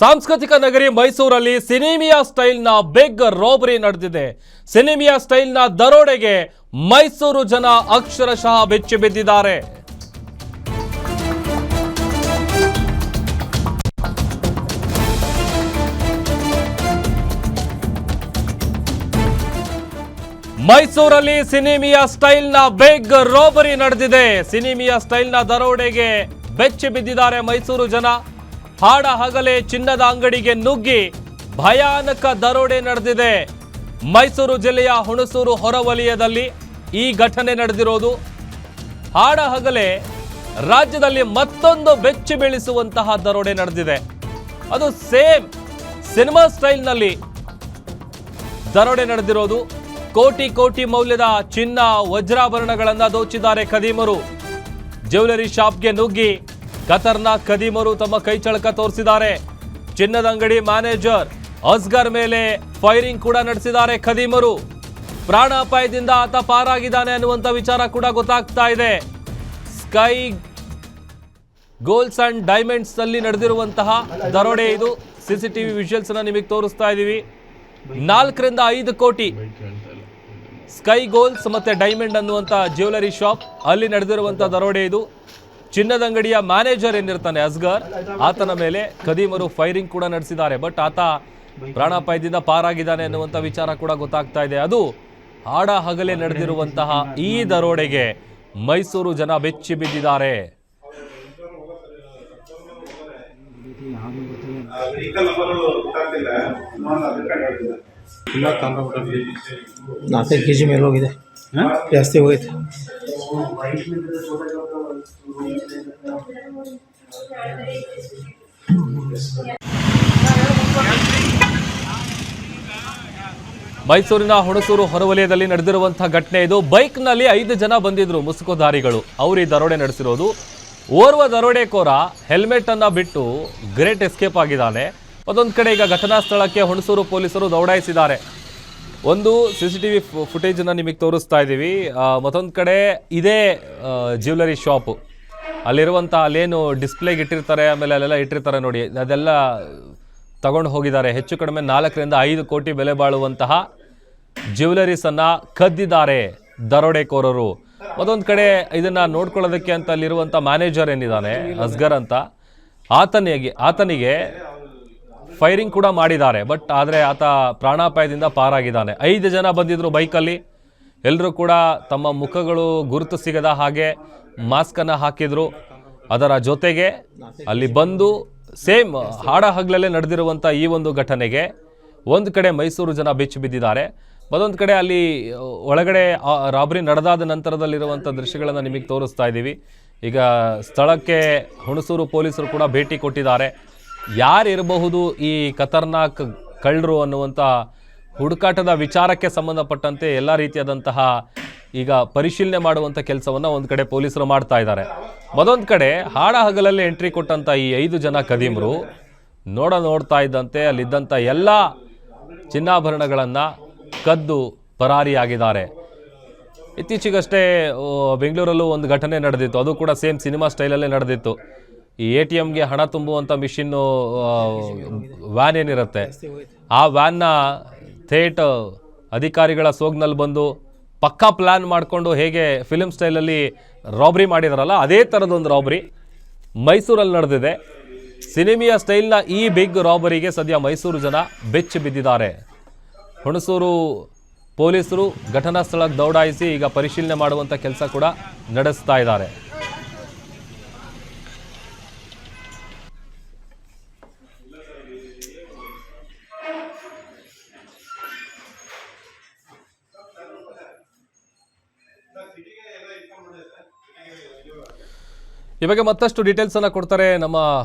ಸಾಂಸ್ಕೃತಿಕ ನಗರಿ ಮೈಸೂರಲ್ಲಿ ಸಿನಿಮಿಯಾ ಸ್ಟೈಲ್ನ ಬಿಗ್ ರಾಬರಿ ನಡೆದಿದೆ. ಸಿನಿಮಿಯಾ ಸ್ಟೈಲ್ನ ದರೋಡೆಗೆ ಮೈಸೂರು ಜನ ಅಕ್ಷರಶಃ ಬೆಚ್ಚಿ ಬಿದ್ದಿದ್ದಾರೆ. ಮೈಸೂರಲ್ಲಿ ಸಿನಿಮಿಯಾ ಸ್ಟೈಲ್ನ ಬಿಗ್ ರಾಬರಿ ನಡೆದಿದೆ. ಸಿನಿಮಿಯಾ ಸ್ಟೈಲ್ನ ದರೋಡೆಗೆ ಬೆಚ್ಚಿ ಬಿದ್ದಿದ್ದಾರೆ ಮೈಸೂರು ಜನ. ಹಾಡ ಹಗಲೇ ಚಿನ್ನದ ಅಂಗಡಿಗೆ ನುಗ್ಗಿ ಭಯಾನಕ ದರೋಡೆ ನಡೆದಿದೆ. ಮೈಸೂರು ಜಿಲ್ಲೆಯ ಹುಣಸೂರು ಹೊರವಲಯದಲ್ಲಿ ಈ ಘಟನೆ ನಡೆದಿರೋದು. ಹಾಡ ಹಗಲೇ ರಾಜ್ಯದಲ್ಲಿ ಮತ್ತೊಂದು ಬೆಚ್ಚಿ ಬೀಳಿಸುವಂತಹ ದರೋಡೆ ನಡೆದಿದೆ. ಅದು ಸೇಮ್ ಸಿನಿಮಾ ಸ್ಟೈಲ್ನಲ್ಲಿ ದರೋಡೆ ನಡೆದಿರೋದು. ಕೋಟಿ ಕೋಟಿ ಮೌಲ್ಯದ ಚಿನ್ನ ವಜ್ರಾಭರಣಗಳನ್ನು ದೋಚಿದ್ದಾರೆ ಖದೀಮರು. ಜ್ಯುವೆಲರಿ ಶಾಪ್ಗೆ ನುಗ್ಗಿ ಖತರ್ನಾಕ್ ಖದೀಮರು ತಮ್ಮ ಕೈ ಚಳಕ ತೋರಿಸಿದ್ದಾರೆ. ಚಿನ್ನದ ಅಂಗಡಿ ಮ್ಯಾನೇಜರ್ ಅಸ್ಗರ್ ಮೇಲೆ ಫೈರಿಂಗ್ ಕೂಡ ನಡೆಸಿದ್ದಾರೆ ಖದೀಮರು. ಪ್ರಾಣಾಪಾಯದಿಂದ ಆತ ಪಾರಾಗಿದ್ದಾನೆ ಅನ್ನುವಂಥ ವಿಚಾರ ಕೂಡ ಗೊತ್ತಾಗ್ತಾ ಇದೆ. ಸ್ಕೈ ಗೋಲ್ಡ್ಸ್ ಅಂಡ್ ಡೈಮಂಡ್ಸ್ ನಲ್ಲಿ ನಡೆದಿರುವಂತಹ ದರೋಡೆ ಇದು. ಸಿಸಿಟಿವಿ ವಿಜುವಲ್ಸ್ ನಿಮಗೆ ತೋರಿಸ್ತಾ ಇದ್ದೀವಿ. 4 ರಿಂದ 5 ಕೋಟಿ ಸ್ಕೈ ಗೋಲ್ಡ್ಸ್ ಮತ್ತೆ ಡೈಮಂಡ್ ಅನ್ನುವಂಥ ಜ್ಯುವೆಲರಿ ಶಾಪ್ ಅಲ್ಲಿ ನಡೆದಿರುವಂತಹ ದರೋಡೆ ಇದು. ಚಿನ್ನದ ಅಂಗಡಿಯ ಮ್ಯಾನೇಜರ್ ಏನಿರ್ತಾನೆ ಅಸ್ಗರ್, ಆತನ ಮೇಲೆ ಖದೀಮರು ಫೈರಿಂಗ್ ಕೂಡ ನಡೆಸಿದ್ದಾರೆ. ಬಟ್ ಆತ ಪ್ರಾಣಾಪಾಯದಿಂದ ಪಾರಾಗಿದ್ದಾನೆ ಅನ್ನುವಂಥ ವಿಚಾರ ಕೂಡ ಗೊತ್ತಾಗ್ತಾ ಇದೆ. ಅದು ಹಾಡ ಹಗಲೇ ನಡೆದಿರುವಂತಹ ಈ ದರೋಡೆಗೆ ಮೈಸೂರು ಜನ ಬೆಚ್ಚಿ ಬಿದ್ದಿದ್ದಾರೆ. ನಾಲ್ಕೈದು ಕೆಜಿ ಮೇಲೆ ಹೋಗಿದೆ, ಜಾಸ್ತಿ ಹೋಗೈತೆ. ಮೈಸೂರಿನ ಹುಣಸೂರು ಹೊರವಲಯದಲ್ಲಿ ನಡೆದಿರುವಂತಹ ಘಟನೆ ಇದು. ಬೈಕ್ ನಲ್ಲಿ 5 ಜನ ಬಂದಿದ್ರು ಮುಸುಕುಧಾರಿಗಳು. ಅವರು ಈ ದರೋಡೆ ನಡೆಸಿರೋದು. ಓರ್ವ ದರೋಡೆಕೋರ ಹೆಲ್ಮೆಟ್ ಅನ್ನ ಬಿಟ್ಟು ಗ್ರೇಟ್ ಎಸ್ಕೇಪ್ ಆಗಿದ್ದಾನೆ. ಮತ್ತೊಂದು ಕಡೆ ಈಗ ಘಟನಾ ಸ್ಥಳಕ್ಕೆ ಹುಣಸೂರು ಪೊಲೀಸರು ದೌಡಾಯಿಸಿದ್ದಾರೆ. ಒಂದು ಸಿಸಿಟಿವಿ ಫುಟೇಜ್ ಅನ್ನ ನಿಮಗೆ ತೋರಿಸ್ತಾ ಇದ್ದೀವಿ. ಮತ್ತೊಂದು ಕಡೆ ಇದೇ ಜ್ಯುವೆಲರಿ ಶಾಪ್ ಅಲ್ಲಿರುವಂಥ ಅಲ್ಲೇನು ಡಿಸ್ಪ್ಲೇಗೆ ಇಟ್ಟಿರ್ತಾರೆ, ಆಮೇಲೆ ಅಲ್ಲೆಲ್ಲ ಇಟ್ಟಿರ್ತಾರೆ ನೋಡಿ, ಅದೆಲ್ಲ ತಗೊಂಡು ಹೋಗಿದ್ದಾರೆ. ಹೆಚ್ಚು ಕಡಿಮೆ 4 ರಿಂದ 5 ಕೋಟಿ ಬೆಲೆ ಬಾಳುವಂತಹ ಜ್ಯುವೆಲರೀಸನ್ನು ಕದ್ದಿದ್ದಾರೆ ದರೋಡೆಕೋರರು. ಮತ್ತೊಂದು ಕಡೆ ಇದನ್ನು ನೋಡ್ಕೊಳ್ಳೋದಕ್ಕೆ ಅಂತ ಅಲ್ಲಿರುವಂಥ ಮ್ಯಾನೇಜರ್ ಏನಿದ್ದಾನೆ ಅಸ್ಗರ್ ಅಂತ, ಆತನಿಗೆ ಫೈರಿಂಗ್ ಕೂಡ ಮಾಡಿದ್ದಾರೆ. ಬಟ್ ಆದರೆ ಆತ ಪ್ರಾಣಾಪಾಯದಿಂದ ಪಾರಾಗಿದ್ದಾನೆ. 5 ಜನ ಬಂದಿದ್ರು ಬೈಕಲ್ಲಿ. ಎಲ್ಲರೂ ಕೂಡ ತಮ್ಮ ಮುಖಗಳು ಗುರುತು ಸಿಗದ ಹಾಗೆ ಮಾಸ್ಕನ್ನು ಹಾಕಿದ್ರು. ಅದರ ಜೊತೆಗೆ ಅಲ್ಲಿ ಬಂದು ಸೇಮ್ ಹಾಡ ಹಗಲಲ್ಲೇ ನಡೆದಿರುವಂಥ ಈ ಒಂದು ಘಟನೆಗೆ ಒಂದು ಕಡೆ ಮೈಸೂರು ಜನ ಬೆಚ್ಚಿ ಬಿದ್ದಿದ್ದಾರೆ. ಮತ್ತೊಂದು ಕಡೆ ಅಲ್ಲಿ ಒಳಗಡೆ ರಾಬರಿ ನಡೆದಾದ ನಂತರದಲ್ಲಿರುವಂಥ ದೃಶ್ಯಗಳನ್ನು ನಿಮಗೆ ತೋರಿಸ್ತಾ ಇದ್ದೀವಿ. ಈಗ ಸ್ಥಳಕ್ಕೆ ಹುಣಸೂರು ಪೊಲೀಸರು ಕೂಡ ಭೇಟಿ ಕೊಟ್ಟಿದ್ದಾರೆ. ಯಾರಿರಬಹುದು ಈ ಖತರ್ನಾಕ್ ಕಳ್ಳರು ಅನ್ನುವಂಥ ಹುಡುಕಾಟದ ವಿಚಾರಕ್ಕೆ ಸಂಬಂಧಪಟ್ಟಂತೆ ಎಲ್ಲ ರೀತಿಯಾದಂತಹ ಈಗ ಪರಿಶೀಲನೆ ಮಾಡುವಂಥ ಕೆಲಸವನ್ನು ಒಂದು ಕಡೆ ಪೊಲೀಸರು ಮಾಡ್ತಾ ಇದ್ದಾರೆ. ಮತ್ತೊಂದು ಕಡೆ ಹಾಡ ಹಗಲಲ್ಲಿ ಎಂಟ್ರಿ ಕೊಟ್ಟಂಥ ಈ 5 ಜನ ಖದೀಮರು ನೋಡ್ತಾ ಇದ್ದಂತೆ ಅಲ್ಲಿದ್ದಂಥ ಎಲ್ಲ ಚಿನ್ನಾಭರಣಗಳನ್ನು ಕದ್ದು ಪರಾರಿಯಾಗಿದ್ದಾರೆ. ಇತ್ತೀಚೆಗಷ್ಟೇ ಬೆಂಗಳೂರಲ್ಲೂ ಒಂದು ಘಟನೆ ನಡೆದಿತ್ತು. ಅದು ಕೂಡ ಸೇಮ್ ಸಿನಿಮಾ ಸ್ಟೈಲಲ್ಲೇ ನಡೆದಿತ್ತು. ಈ ATMಗೆ ಹಣ ತುಂಬುವಂಥ ಮಿಷಿನ್ನು ವ್ಯಾನ್ ಏನಿರುತ್ತೆ, ಆ ವ್ಯಾನ್ನ ಥೇಟ್ ಅಧಿಕಾರಿಗಳ ಸೋಗ್ನಲ್ಲಿ ಬಂದು ಪಕ್ಕಾ ಪ್ಲ್ಯಾನ್ ಮಾಡಿಕೊಂಡು ಹೇಗೆ ಫಿಲ್ಮ್ ಸ್ಟೈಲಲ್ಲಿ ರಾಬ್ರಿ ಮಾಡಿದಾರಲ್ಲ, ಅದೇ ಥರದೊಂದು ರಾಬ್ರಿ ಮೈಸೂರಲ್ಲಿ ನಡೆದಿದೆ. ಸಿನಿಮಿಯಾ ಸ್ಟೈಲ್ನ ಈ ಬಿಗ್ ರಾಬರಿಗೆ ಸದ್ಯ ಮೈಸೂರು ಜನ ಬೆಚ್ಚಿ ಬಿದ್ದಿದ್ದಾರೆ. ಹುಣಸೂರು ಪೊಲೀಸರು ಘಟನಾ ಸ್ಥಳಕ್ಕೆ ದೌಡಾಯಿಸಿ ಈಗ ಪರಿಶೀಲನೆ ಮಾಡುವಂಥ ಕೆಲಸ ಕೂಡ ನಡೆಸ್ತಾ ಇದ್ದಾರೆ. ಈ ಬಗ್ಗೆ ಮತ್ತಷ್ಟು ಡೀಟೇಲ್ಸ್ ಅನ್ನ ಕೊಡ್ತಾರೆ ನಮ್ಮ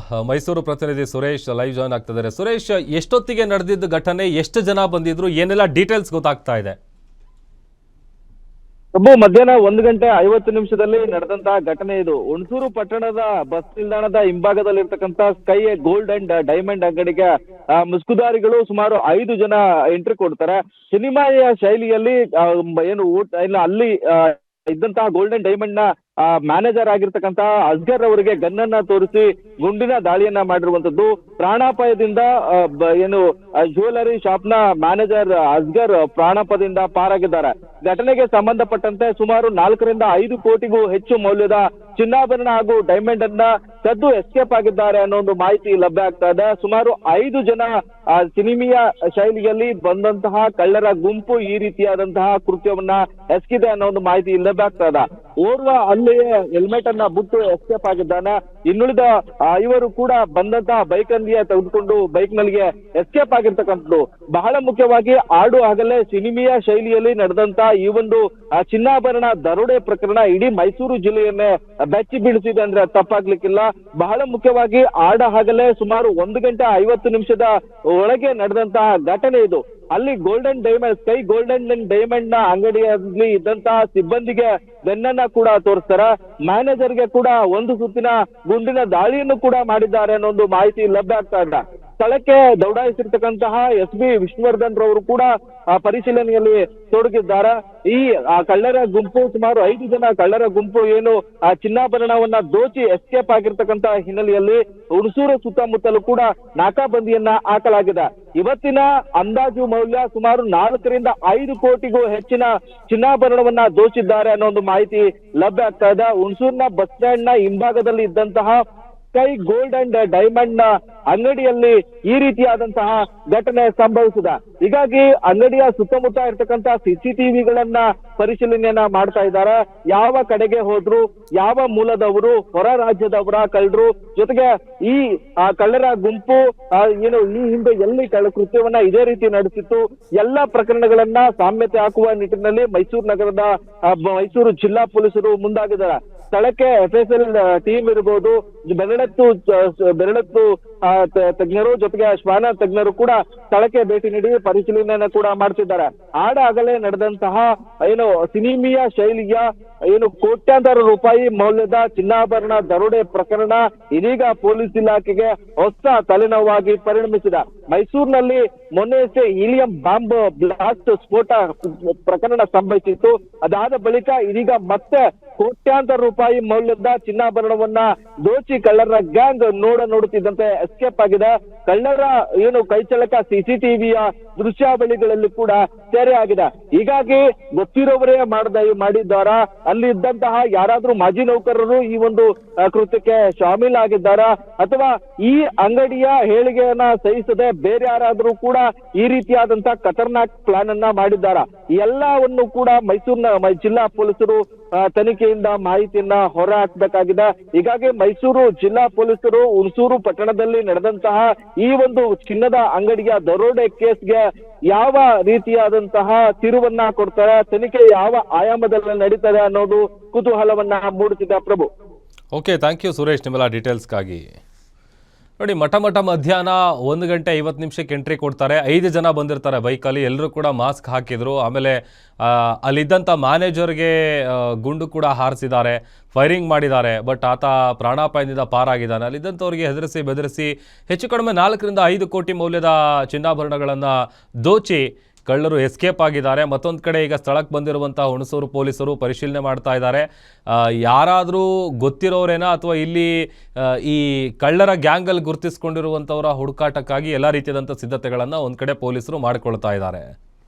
ಮೈಸೂರು ಪ್ರತಿನಿಧಿ ಸುರೇಶ್. ಲೈವ್ ಜಾಯ್ನ್ ಆಗ್ತಿದ್ದಾರೆ. ಸುರೇಶ್, ಎಷ್ಟೊತ್ತಿಗೆ ನಡೆದಿದ್ದ ಘಟನೆ, ಎಷ್ಟು ಜನ ಬಂದಿದ್ರು, ಏನೆಲ್ಲ ಡೀಟೇಲ್ಸ್ ಗೊತ್ತಾಗ್ತಾ ಇದೆ? ಮಧ್ಯಾಹ್ನ 1:50 ನಡೆದಂತಹ ಘಟನೆ ಇದು. ಹುಣಸೂರು ಪಟ್ಟಣದ ಬಸ್ ನಿಲ್ದಾಣದ ಹಿಂಭಾಗದಲ್ಲಿರ್ತಕ್ಕಂಥ ಸ್ಕೈ ಗೋಲ್ಡ್ ಅಂಡ್ ಡೈಮಂಡ್ ಅಂಗಡಿಗೆ ಮುಸ್ಕುದಾರಿಗಳು ಸುಮಾರು 5 ಜನ ಎಂಟ್ರಿ ಕೊಡ್ತಾರೆ. ಸಿನಿಮಾ ಶೈಲಿಯಲ್ಲಿ ಏನು ಅಲ್ಲಿ ಇದ್ದಂತಹ ಗೋಲ್ಡನ್ ಡೈಮಂಡ್ ನ ಮ್ಯಾನೇಜರ್ ಆಗಿರ್ತಕ್ಕಂತ ಅಸ್ಗರ್ ಅವರಿಗೆ ಗನ್ನನ್ನ ತೋರಿಸಿ ಗುಂಡಿನ ದಾಳಿಯನ್ನ ಮಾಡಿರುವಂತದ್ದು. ಪ್ರಾಣಾಪಾಯದಿಂದ ಏನು ಜ್ಯುವೆಲರಿ ಶಾಪ್ ನ ಮ್ಯಾನೇಜರ್ ಅಸ್ಗರ್ ಪ್ರಾಣಾಪಾಯದಿಂದ ಪಾರಾಗಿದ್ದಾರೆ. ಘಟನೆಗೆ ಸಂಬಂಧಪಟ್ಟಂತೆ ಸುಮಾರು 4ರಿಂದ 5 ಕೋಟಿಗೂ ಹೆಚ್ಚು ಮೌಲ್ಯದ ಚಿನ್ನಾಭರಣ ಹಾಗೂ ಡೈಮಂಡ್ ಅನ್ನ ಕದ್ದು ಎಸ್ಕೇಪ್ ಆಗಿದ್ದಾರೆ ಅನ್ನೋ ಒಂದು ಮಾಹಿತಿ ಲಭ್ಯ ಆಗ್ತಾ ಇದೆ. ಸುಮಾರು 5 ಜನ ಸಿನಿಮೀಯ ಶೈಲಿಯಲ್ಲಿ ಬಂದಂತಹ ಕಳ್ಳರ ಗುಂಪು ಈ ರೀತಿಯಾದಂತಹ ಕೃತ್ಯವನ್ನ ಎಸಗಿದೆ ಅನ್ನೋ ಒಂದು ಮಾಹಿತಿ ಲಭ್ಯ ಆಗ್ತಾ ಇದೆ. ಓರ್ವ ಅಲ್ಲಿಯೇ ಹೆಲ್ಮೆಟ್ ಅನ್ನ ಬಿಟ್ಟು ಎಸ್ಕೇಪ್ ಆಗಿದ್ದಾನೆ. ಇನ್ನುಳಿದ 5 ಕೂಡ ಬಂದಂತಹ ಬೈಕ್ ಅಲ್ಲಿಯೇ ತೆಗೆದುಕೊಂಡು ಬೈಕ್ ನಲ್ಲಿಗೆ ಎಸ್ಕೇಪ್ ಆಗಿರ್ತಕ್ಕಂಥದ್ದು. ಬಹಳ ಮುಖ್ಯವಾಗಿ ಆಡು ಹಗಲೇ ಸಿನಿಮೀಯ ಶೈಲಿಯಲ್ಲಿ ನಡೆದಂತಹ ಈ ಒಂದು ಚಿನ್ನಾಭರಣ ದರೋಡೆ ಪ್ರಕರಣ ಇಡೀ ಮೈಸೂರು ಜಿಲ್ಲೆಯನ್ನೇ ಬೆಚ್ಚಿ ಬೀಳಿಸಿದೆ ಅಂದ್ರೆ ತಪ್ಪಾಗ್ಲಿಕ್ಕಿಲ್ಲ. ಬಹಳ ಮುಖ್ಯವಾಗಿ ಆಡ ಹಗಲೇ ಸುಮಾರು 1 ಗಂಟೆ 50 ನಿಮಿಷದ ಒಳಗೆ ನಡೆದಂತಹ ಘಟನೆ ಇದು. ಅಲ್ಲಿ golden diamond sky golden diamond ನ ಅಂಗಡಿಯಲ್ಲಿ ಇದ್ದಂತಹ ಸಿಬ್ಬಂದಿಗೆ ಬೆನ್ನನ್ನ ಕೂಡ ತೋರಿಸ್ತಾರೆ. ಮ್ಯಾನೇಜರ್ಗೆ ಕೂಡ ಒಂದು ಸುತ್ತಿನ ಗುಂಡಿನ ದಾಳಿಯನ್ನು ಕೂಡ ಮಾಡಿದ್ದಾರೆ ಅನ್ನೋ ಒಂದು ಮಾಹಿತಿ ಲಭ್ಯ ಆಗ್ತಾ ಇದೆ. ಸ್ಥಳಕ್ಕೆ ದೌಡಾಯಿಸಿರ್ತಕ್ಕಂತಹ ಎಸ್.ಬಿ. ವಿಷ್ಣುವರ್ಧನ್ ರವರು ಕೂಡ ಪರಿಶೀಲನೆಯಲ್ಲಿ ತೊಡಗಿದ್ದಾರೆ. ಈ ಕಳ್ಳರ ಗುಂಪು ಸುಮಾರು 5 ಜನ ಕಳ್ಳರ ಗುಂಪು ಏನು ಚಿನ್ನಾಭರಣವನ್ನ ದೋಚಿ ಎಸ್ಕೇಪ್ ಆಗಿರ್ತಕ್ಕಂತ ಹಿನ್ನೆಲೆಯಲ್ಲಿ ಹುಣಸೂರು ಸುತ್ತಮುತ್ತಲೂ ಕೂಡ ನಾಕಾಬಂದಿಯನ್ನ ಹಾಕಲಾಗಿದೆ. ಇವತ್ತಿನ ಅಂದಾಜು ಮೌಲ್ಯ ಸುಮಾರು 4ರಿಂದ 5 ಕೋಟಿಗೂ ಹೆಚ್ಚಿನ ಚಿನ್ನಾಭರಣವನ್ನ ದೋಚಿದ್ದಾರೆ ಅನ್ನೋ ಒಂದು ಮಾಹಿತಿ ಲಭ್ಯ ಆಗ್ತಾ ಇದೆ. ಹುಣಸೂರಿನ ಬಸ್ ಸ್ಟ್ಯಾಂಡ್ ನ ಹಿಂಭಾಗದಲ್ಲಿ ಇದ್ದಂತಹ ಸ್ಕೈ ಗೋಲ್ಡ್ ಅಂಡ್ ಡೈಮಂಡ್ ನ ಅಂಗಡಿಯಲ್ಲಿ ಈ ರೀತಿಯಾದಂತಹ ಘಟನೆ ಸಂಭವಿಸಿದೆ. ಹೀಗಾಗಿ ಅಂಗಡಿಯ ಸುತ್ತಮುತ್ತ ಇರ್ತಕ್ಕಂತಹ CCTVಗಳನ್ನ ಪರಿಶೀಲನೆಯನ್ನ ಮಾಡ್ತಾ ಇದ್ದಾರೆ. ಯಾವ ಕಡೆಗೆ ಹೋದ್ರು, ಯಾವ ಮೂಲದವರು, ಹೊರ ರಾಜ್ಯದವರ ಕಳ್ಳರು, ಜೊತೆಗೆ ಈ ಕಳ್ಳರ ಗುಂಪು ಏನು ಈ ಹಿಂದೆ ಎಲ್ಲಿ ಕೃತ್ಯವನ್ನ ಇದೇ ರೀತಿ ನಡೆಸಿತ್ತು, ಎಲ್ಲ ಪ್ರಕರಣಗಳನ್ನ ಸಾಮ್ಯತೆ ಹಾಕುವ ನಿಟ್ಟಿನಲ್ಲಿ ಮೈಸೂರು ಜಿಲ್ಲಾ ಪೊಲೀಸರು ಮುಂದಾಗಿದ್ದಾರೆ. ಸ್ಥಳಕ್ಕೆ FSL ಟೀಮ್ ಇರಬಹುದು, ಬೆರಳತ್ತು ತಜ್ಞರು, ಜೊತೆಗೆ ಶ್ವಾನ ತಜ್ಞರು ಕೂಡ ಸ್ಥಳಕ್ಕೆ ಭೇಟಿ ನೀಡಿ ಪರಿಶೀಲನೆಯನ್ನ ಕೂಡ ಮಾಡ್ತಿದ್ದಾರೆ. ಆಡ ಆಗಲೇ ನಡೆದಂತಹ ಏನು ಸಿನಿಮೀಯ ಶೈಲಿಯ ಏನು ಕೋಟ್ಯಾಂತರ ರೂಪಾಯಿ ಮೌಲ್ಯದ ಚಿನ್ನಾಭರಣ ದರೋಡೆ ಪ್ರಕರಣ ಇದೀಗ ಪೊಲೀಸ್ ಇಲಾಖೆಗೆ ಹೊಸ ತಲೆನೋವಾಗಿ ಪರಿಣಮಿಸಿದೆ. ಮೈಸೂರಿನಲ್ಲಿ ಮೊನ್ನೆಯಷ್ಟೇ ಹೀಲಿಯಂ ಬಾಂಬ್ ಬ್ಲಾಸ್ಟ್ ಸ್ಫೋಟ ಪ್ರಕರಣ ಸಂಭವಿಸಿತ್ತು. ಅದಾದ ಬಳಿಕ ಇದೀಗ ಮತ್ತೆ ಕೋಟ್ಯಾಂತರ ರೂಪಾಯಿ ಮೌಲ್ಯದ ಚಿನ್ನಾಭರಣವನ್ನ ದೋಚಿ ಕಳ್ಳರ ಗ್ಯಾಂಗ್ ನೋಡುತ್ತಿದ್ದಂತೆ ಎಸ್ಕೇಪ್ ಆಗಿದೆ. ಕಳ್ಳರ ಏನು ಕೈಚಳಕ CCTVಯ ದೃಶ್ಯಾವಳಿಗಳಲ್ಲಿ ಕೂಡ ಸೆರೆ ಆಗಿದೆ. ಹೀಗಾಗಿ ಗೊತ್ತಿರೋವರೇ ಮಾಡಿದ್ದಾರಾ, ಅಲ್ಲಿ ಇದ್ದಂತಹ ಯಾರಾದ್ರೂ ಮಾಜಿ ನೌಕರರು ಈ ಒಂದು ಕೃತ್ಯಕ್ಕೆ ಶಾಮೀಲಾಗಿದ್ದಾರಾ, ಅಥವಾ ಈ ಅಂಗಡಿಯ ಹೇಳಿಕೆಯನ್ನ ಸಹಿಸದೆ ಬೇರೆ ಯಾರಾದ್ರೂ ಕೂಡ ಈ ರೀತಿಯಾದಂತಹ ಖತರ್ನಾಕ್ ಪ್ಲಾನ್ ಅನ್ನ ಮಾಡಿದ್ದಾರಾ, ಎಲ್ಲವನ್ನು ಕೂಡ ಮೈಸೂರಿನ ಜಿಲ್ಲಾ ಪೊಲೀಸರು ತನಿಖೆಯಿಂದ ಮಾಹಿತಿಯನ್ನ ಹೊರ ಹಾಕಬೇಕಾಗಿದೆ. ಹೀಗಾಗಿ ಮೈಸೂರು ಜಿಲ್ಲಾ ಪೊಲೀಸರು ಹುಣಸೂರು ಪಟ್ಟಣದಲ್ಲಿ ನಡೆದಂತಹ ಈ ಒಂದು ಚಿನ್ನದ ಅಂಗಡಿಯ ದರೋಡೆ ಕೇಸ್ಗೆ ಯಾವ ರೀತಿಯಾದಂತಹ ತಿರುವನ್ನ ಕೊಡ್ತಾರೆ, ತನಿಖೆ ಯಾವ ಆಯಾಮದಲ್ಲಿ ನಡೀತದೆ ಅನ್ನೋದು ಕುತೂಹಲವನ್ನ ಮೂಡಿಸಿದ ಪ್ರಭು. ಓಕೆ, ಥ್ಯಾಂಕ್ ಯು ಸುರೇಶ್ ನಿಮ್ಮೆಲ್ಲ ಡೀಟೇಲ್ಸ್ಗಾಗಿ. ನೋಡಿ, ಮಠ ಮಧ್ಯಾಹ್ನ 1 ಗಂಟೆ 50 ನಿಮಿಷಕ್ಕೆ ಎಂಟ್ರಿ ಕೊಡ್ತಾರೆ. 5 ಜನ ಬಂದಿರ್ತಾರೆ ಬೈಕಲ್ಲಿ, ಎಲ್ಲರೂ ಕೂಡ ಮಾಸ್ಕ್ ಹಾಕಿದ್ರು. ಆಮೇಲೆ ಅಲ್ಲಿದ್ದಂಥ ಮ್ಯಾನೇಜರ್ಗೆ ಗುಂಡು ಕೂಡ ಹಾರಿಸಿದ್ದಾರೆ, ಫೈರಿಂಗ್ ಮಾಡಿದ್ದಾರೆ. ಬಟ್ ಆತ ಪ್ರಾಣಾಪಾಯದಿಂದ ಪಾರಾಗಿದ್ದಾನೆ. ಅಲ್ಲಿದ್ದಂಥವ್ರಿಗೆ ಹೆದರಿಸಿ ಬೆದರಿಸಿ ಹೆಚ್ಚು ಕಡಿಮೆ 4ರಿಂದ 5 ಕೋಟಿ ಮೌಲ್ಯದ ಚಿನ್ನಾಭರಣಗಳನ್ನು ದೋಚಿ ಕಳ್ಳರು ಎಸ್ಕೇಪ್ ಆಗಿದ್ದಾರೆ. ಮತ್ತೊಂದು ಕಡೆ ಈಗ ಸ್ಥಳಕ್ಕೆ ಬಂದಿರುವಂಥ ಹುಣಸೂರು ಪೊಲೀಸರು ಪರಿಶೀಲನೆ ಮಾಡ್ತಾ ಇದ್ದಾರೆ. ಯಾರಾದರೂ ಗೊತ್ತಿರೋರೇನಾ ಅಥವಾ ಇಲ್ಲಿ ಈ ಕಳ್ಳರ ಗ್ಯಾಂಗಲ್ಲಿ ಗುರುತಿಸ್ಕೊಂಡಿರುವಂಥವರ ಹುಡುಕಾಟಕ್ಕಾಗಿ ಎಲ್ಲ ರೀತಿಯಾದಂಥ ಸಿದ್ಧತೆಗಳನ್ನು ಒಂದು ಕಡೆ ಪೊಲೀಸರು ಮಾಡಿಕೊಳ್ತಾ ಇದ್ದಾರೆ.